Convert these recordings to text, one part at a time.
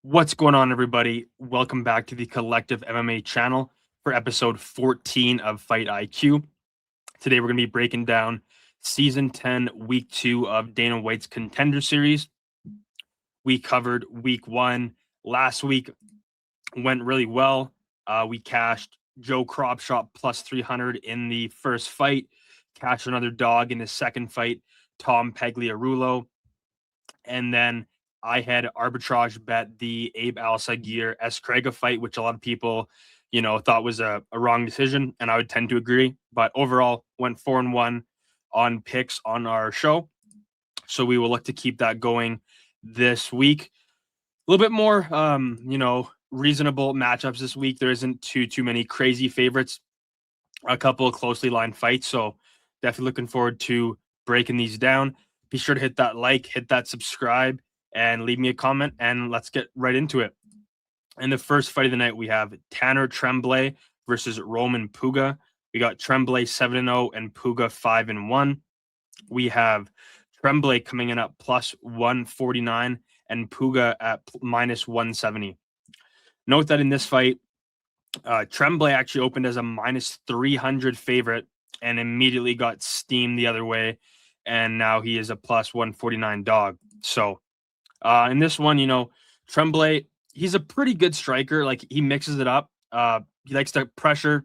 What's going on, everybody? Welcome back to the Collective MMA channel for episode 14 of Fight IQ. Today, we're going to be breaking down Season 10, Week 2 of Dana White's Contender Series. We covered Week 1. Last week went really well. We cashed Joe Cropshot plus 300 in the first fight, cashed another dog in the second fight, Tom Pagliarulo, and then I had arbitrage bet the Abe Al-Sagir Eskrega fight, which a lot of people, thought was a wrong decision, and I would tend to agree. But overall, went 4-1 on picks on our show. So we will look to keep that going this week. A little bit more, reasonable matchups this week. There isn't too many crazy favorites. A couple of closely lined fights. So definitely looking forward to breaking these down. Be sure to hit that like, hit that subscribe, and leave me a comment, and let's get right into it. In the first fight of the night, we have Tanner Trembley versus Roman Puga. We got Trembley 7-0 and Puga 5-1. We have Trembley coming in at plus 149 and Puga at minus 170. Note that in this fight, Trembley actually opened as a minus 300 favorite and immediately got steamed the other way, and now he is a plus 149 dog. So in this one, Trembley, he's a pretty good striker. Like, he mixes it up. He likes to pressure,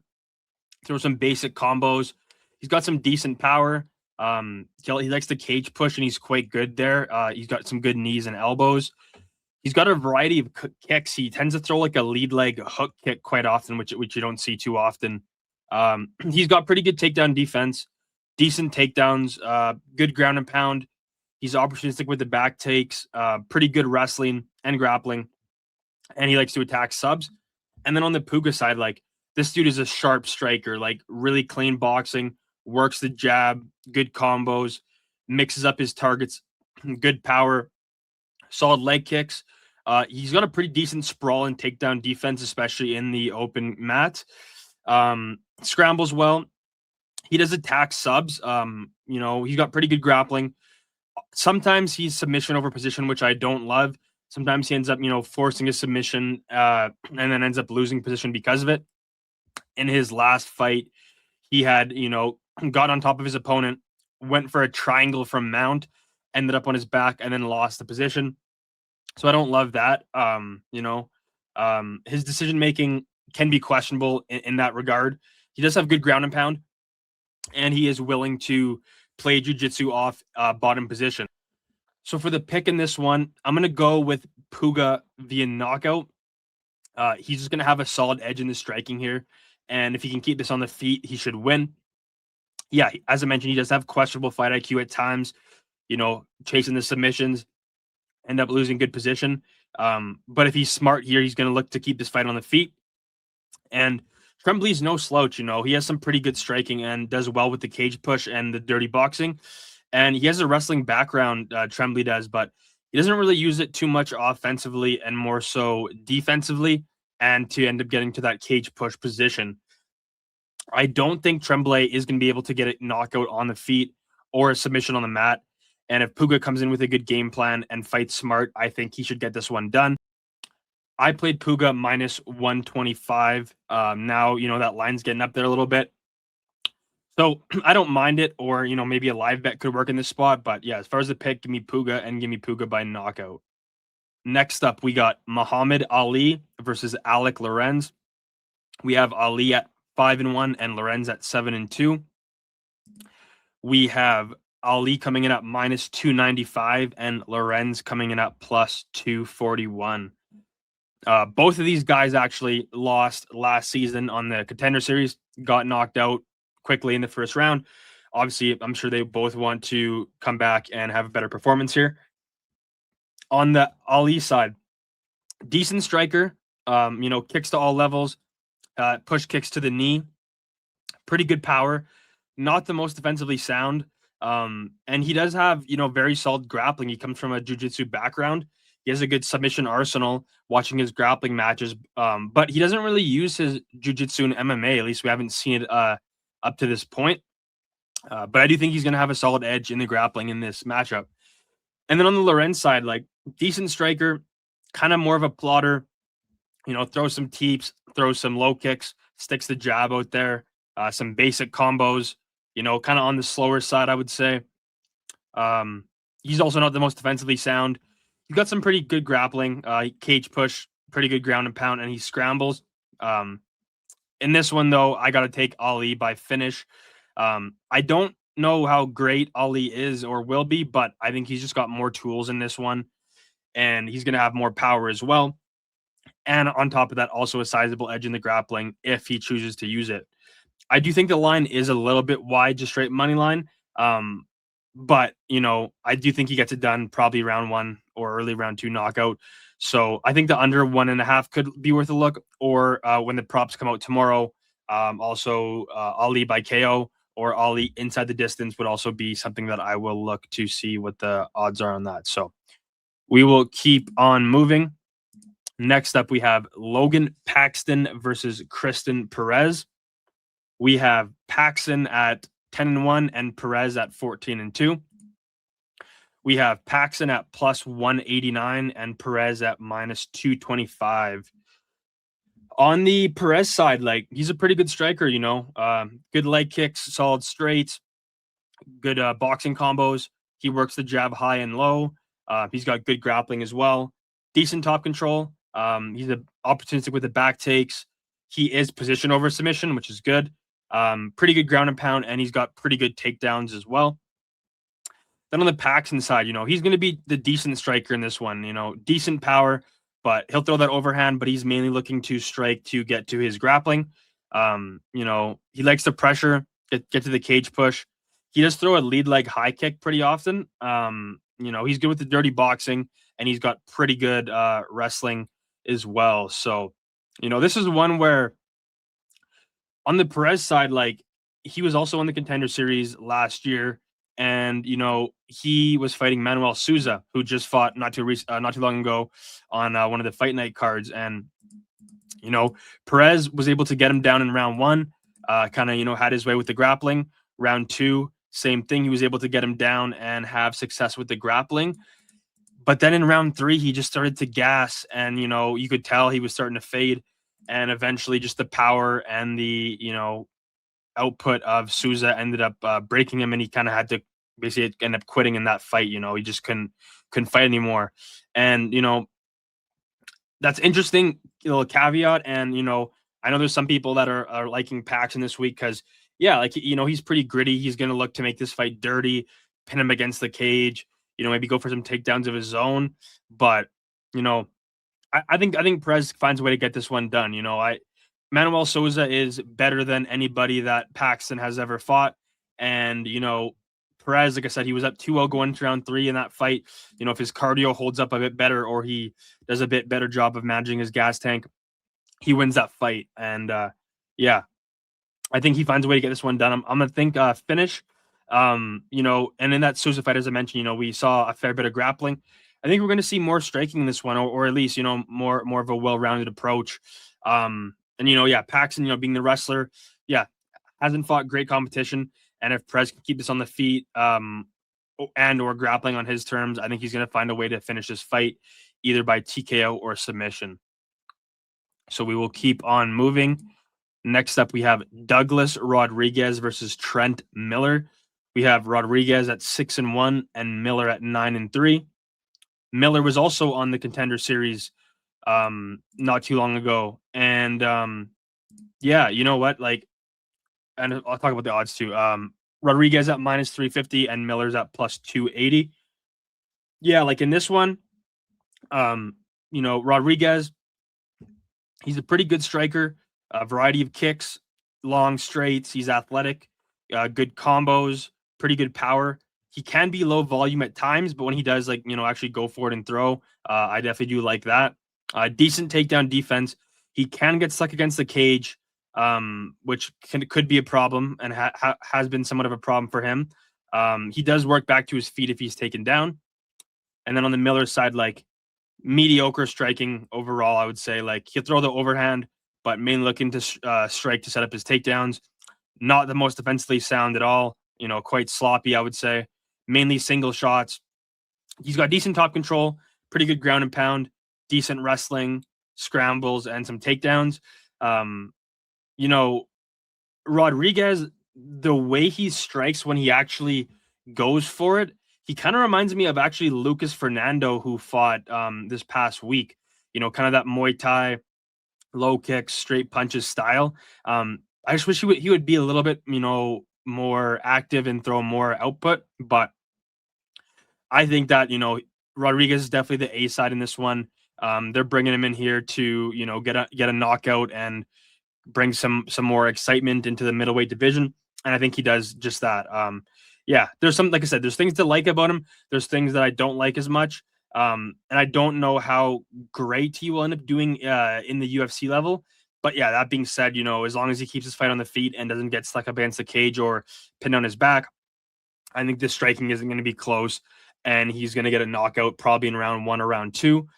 throw some basic combos. He's got some decent power. He likes to cage push, and he's quite good there. He's got some good knees and elbows. He's got a variety of kicks. He tends to throw like a lead leg hook kick quite often, which you don't see too often. He's got pretty good takedown defense, decent takedowns, good ground and pound. He's opportunistic with the back takes, pretty good wrestling and grappling, and he likes to attack subs. And then on the Puga side, like, this dude is a sharp striker, like really clean boxing, works the jab, good combos, mixes up his targets, good power, solid leg kicks. He's got a pretty decent sprawl and takedown defense, especially in the open mat. Scrambles well. He does attack subs. He's got pretty good grappling. Sometimes he's submission over position, which I don't love. Sometimes he ends up, forcing a submission and then ends up losing position because of it. In his last fight, he had, got on top of his opponent, went for a triangle from mount, ended up on his back, and then lost the position. So I don't love that. His decision-making can be questionable in that regard. He does have good ground and pound, and he is willing to play jiu-jitsu off bottom position. So for the pick in this one, I'm going to go with Puga via knockout. He's just going to have a solid edge in the striking here, and if he can keep this on the feet, he should win. Yeah, as I mentioned, he does have questionable fight IQ at times, chasing the submissions, end up losing good position. But if he's smart here, he's going to look to keep this fight on the feet. And Trembley's no slouch, he has some pretty good striking and does well with the cage push and the dirty boxing. And he has a wrestling background, Trembley does, but he doesn't really use it too much offensively and more so defensively, and to end up getting to that cage push position. I don't think Trembley is going to be able to get a knockout on the feet or a submission on the mat. And if Puga comes in with a good game plan and fights smart, I think he should get this one done. I played Puga minus 125. Now, that line's getting up there a little bit. So I don't mind it, or, maybe a live bet could work in this spot. But yeah, as far as the pick, give me Puga and give me Puga by knockout. Next up, we got Mahamed Ali versus Alik Lorenz. We have Ali at 5-1 and Lorenz at 7-2. We have Ali coming in at minus 295 and Lorenz coming in at plus 241. Both of these guys actually lost last season on the Contender Series, got knocked out quickly in the first round. Obviously, I'm sure they both want to come back and have a better performance here. On the Ali side, decent striker, kicks to all levels, push kicks to the knee, pretty good power, not the most defensively sound. And he does have, very solid grappling. He comes from a jiu-jitsu background. He has a good submission arsenal, watching his grappling matches. But he doesn't really use his jiu-jitsu in MMA. At least we haven't seen it up to this point. But I do think he's going to have a solid edge in the grappling in this matchup. And then on the Lorenz side, like, decent striker, kind of more of a plotter. Throw some teeps, throw some low kicks, sticks the jab out there, some basic combos. Kind of on the slower side, I would say. He's also not the most defensively sound. He's got some pretty good grappling, cage push, pretty good ground and pound, and he scrambles. In this one, though, I got to take Ali by finish. I don't know how great Ali is or will be, but I think he's just got more tools in this one, and he's going to have more power as well. And on top of that, also a sizable edge in the grappling if he chooses to use it. I do think the line is a little bit wide, just straight money line. But, I do think he gets it done probably round 1 or early round 2 knockout. So I think the under 1.5 could be worth a look. Or when the props come out tomorrow, also Ali by KO or Ali inside the distance would also be something that I will look to see what the odds are on that. So we will keep on moving. Next up, we have Logan Paxton versus Cristian Perez. We have Paxton at 10-1 and Perez at 14-2. We have Paxton at plus 189 and Perez at minus 225. On the Perez side, he's a pretty good striker, good leg kicks, solid straights, good boxing combos. He works the jab high and low. He's got good grappling as well. Decent top control. He's opportunistic with the back takes. He is position over submission, which is good. Pretty good ground and pound, and he's got pretty good takedowns as well. Then on the Paxton side, he's going to be the decent striker in this one. Decent power, but he'll throw that overhand, but he's mainly looking to strike to get to his grappling. He likes to pressure, get to the cage push. He does throw a lead leg high kick pretty often. He's good with the dirty boxing, and he's got pretty good wrestling as well. So, this is one where on the Perez side, he was also in the Contender Series last year, and he was fighting Manuel Souza, who just fought not too long ago on one of the Fight Night cards, and Perez was able to get him down in round 1, kind of had his way with the grappling. Round 2, same thing, he was able to get him down and have success with the grappling. But then in round 3, he just started to gas, and you could tell he was starting to fade. And eventually just the power and the, output of Souza ended up breaking him, and he kind of had to basically end up quitting in that fight. He just couldn't fight anymore. And, that's interesting, little caveat. And, I know there's some people that are liking Paxton this week because, he's pretty gritty. He's going to look to make this fight dirty, pin him against the cage, maybe go for some takedowns of his own. But, I think Perez finds a way to get this one done. Manuel Souza is better than anybody that Paxton has ever fought. And, Perez, like I said, he was up 2-0 going to round 3 in that fight. If his cardio holds up a bit better or he does a bit better job of managing his gas tank, he wins that fight. And, I think he finds a way to get this one done. I'm going to think finish. And in that Souza fight, as I mentioned, we saw a fair bit of grappling. I think we're going to see more striking in this one, or at least, more of a well-rounded approach. Paxton, being the wrestler, hasn't fought great competition. And if Perez can keep this on the feet and or grappling on his terms, I think he's going to find a way to finish this fight either by TKO or submission. So we will keep on moving. Next up, we have Douglas Rodrigues versus Trent Miller. We have Rodrigues at 6-1 and Miller at 9-3. Miller was also on the Contender Series not too long ago. And you know what? And I'll talk about the odds too. Rodrigues at minus 350 and Miller's at plus 280. In this one, Rodrigues, he's a pretty good striker, a variety of kicks, long straights. He's athletic, good combos, pretty good power. He can be low volume at times, but when he does, actually go for it and throw, I definitely do like that. Decent takedown defense. He can get stuck against the cage, which could be a problem and has been somewhat of a problem for him. He does work back to his feet if he's taken down. And then on the Miller side, mediocre striking overall, I would say. He'll throw the overhand, but mainly looking to strike to set up his takedowns. Not the most defensively sound at all. Quite sloppy, I would say. Mainly single shots. He's got decent top control, pretty good ground and pound. decent wrestling, scrambles, and some takedowns. You know, Rodrigues, the way he strikes when he actually goes for it, he kind of reminds me of actually Lucas Fernando, who fought this past week. You know, kind of that Muay Thai low kicks, straight punches style. I just wish he would be a little bit, you know, more active and throw more output. But I think that, you know, Rodrigues is definitely the A side in this one. They're bringing him in here to, you know, get a knockout and bring some more excitement into the middleweight division, and I think he does just that. Yeah, there's some, like I said, there's things to like about him. There's things that I don't like as much, and I don't know how great he will end up doing in the UFC level. But yeah, that being said, you know, as long as he keeps his fight on the feet and doesn't get stuck up against the cage or pinned on his back, I think the striking isn't going to be close, and he's going to get a knockout probably in round 1 or round 2.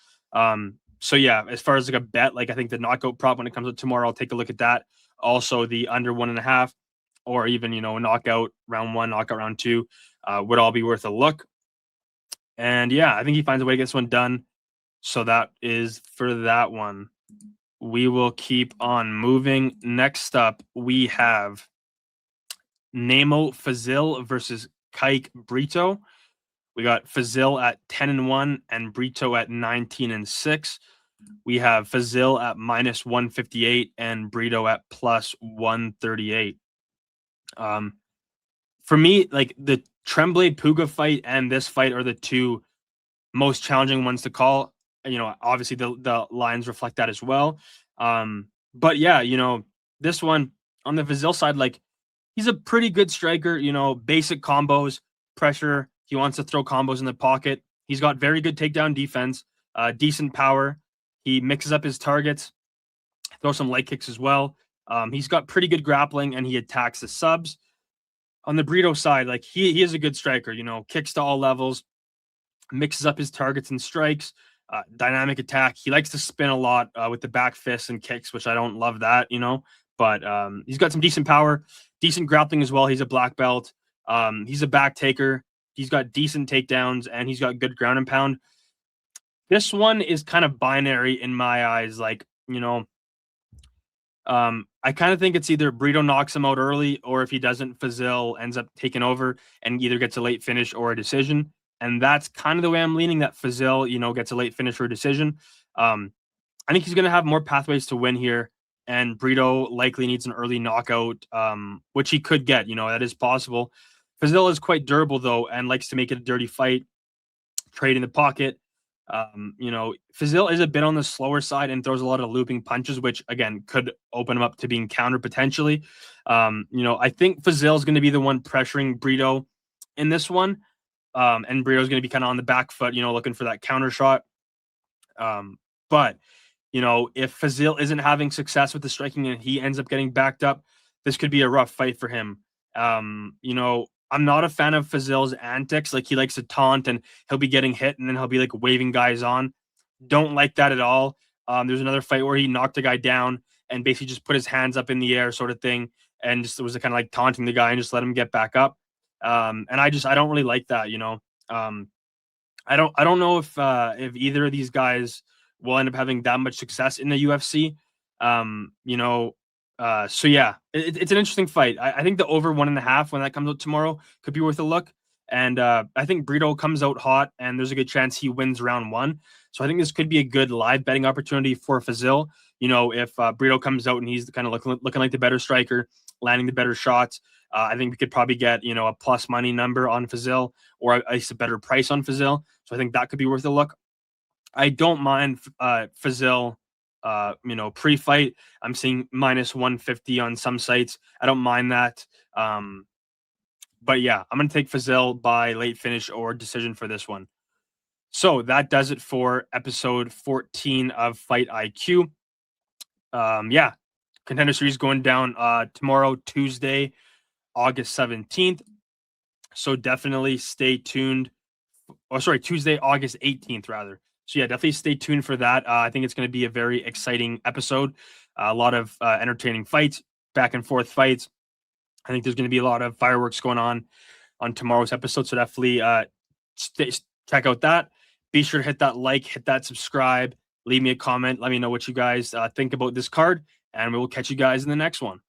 So yeah, as far as like a bet, like I think the knockout prop when it comes up tomorrow, I'll take a look at that. Also, the under 1.5, or even, you know, knockout round 1, knockout round 2, would all be worth a look. And yeah, I think he finds a way to get this one done. So that is for that one. We will keep on moving. Next up, we have Namo Fazil versus Kaik Brito. We got Fazil at 10-1 and Brito at 19-6. We have Fazil at -158 and Brito at +138. For me, like the Trembley Puga fight and this fight are the two most challenging ones to call. You know, obviously the lines reflect that as well. But yeah, you know, this one on the Fazil side, like he's a pretty good striker, you know, basic combos, pressure. He wants to throw combos in the pocket. He's got very good takedown defense, decent power. He mixes up his targets, throws some leg kicks as well. He's got pretty good grappling, and he attacks the subs. On the Brito side, like he is a good striker, you know, kicks to all levels, mixes up his targets and strikes, dynamic attack. He likes to spin a lot with the back fists and kicks, which I don't love that, you know, but he's got some decent power, decent grappling as well. He's a black belt. He's a back taker. He's got decent takedowns, and he's got good ground and pound. This one is kind of binary in my eyes. Like, you know, I kind of think it's either Brito knocks him out early, or if he doesn't, Fazil ends up taking over and either gets a late finish or a decision. And that's kind of the way I'm leaning, that Fazil, you know, gets a late finish or a decision. I think he's going to have more pathways to win here, and Brito likely needs an early knockout, which he could get. You know, that is possible. Fazil is quite durable, though, and likes to make it a dirty fight, trade in the pocket. You know, Fazil is a bit on the slower side and throws a lot of looping punches, which again could open him up to being countered potentially. You know, I think Fazil is going to be the one pressuring Brito in this one, and Brito is going to be kind of on the back foot, you know, looking for that counter shot. But you know, if Fazil isn't having success with the striking and he ends up getting backed up, this could be a rough fight for him. You know, I'm not a fan of Fazil's antics. Like, he likes to taunt and he'll be getting hit and then he'll be like waving guys on. Don't like that at all. There's another fight where he knocked a guy down and basically just put his hands up in the air, sort of thing, and just was kind of like taunting the guy and just let him get back up. And I don't really like that, you know. I don't know if either of these guys will end up having that much success in the UFC. You know, so yeah, it's an interesting fight. I think the over 1.5 when that comes out tomorrow could be worth a look. And I think Brito comes out hot, and there's a good chance he wins round 1. So I think this could be a good live betting opportunity for Fazil. You know, if Brito comes out and he's kind of looking like the better striker, landing the better shots, I think we could probably get, you know, a plus money number on Fazil, or at least a better price on Fazil. So I think that could be worth a look. I don't mind Fazil. You know, pre-fight, I'm seeing -150 on some sites. I don't mind that. But yeah, I'm going to take Fazil by late finish or decision for this one. So that does it for episode 14 of Fight IQ. Yeah, Contender Series going down tomorrow, Tuesday, August 17th. So definitely stay tuned. Oh, sorry, Tuesday, August 18th, rather. So yeah, definitely stay tuned for that. I think it's going to be a very exciting episode. A lot of entertaining fights, back and forth fights. I think there's going to be a lot of fireworks going on tomorrow's episode. So definitely check out that. Be sure to hit that like, hit that subscribe, leave me a comment. Let me know what you guys think about this card, and we will catch you guys in the next one.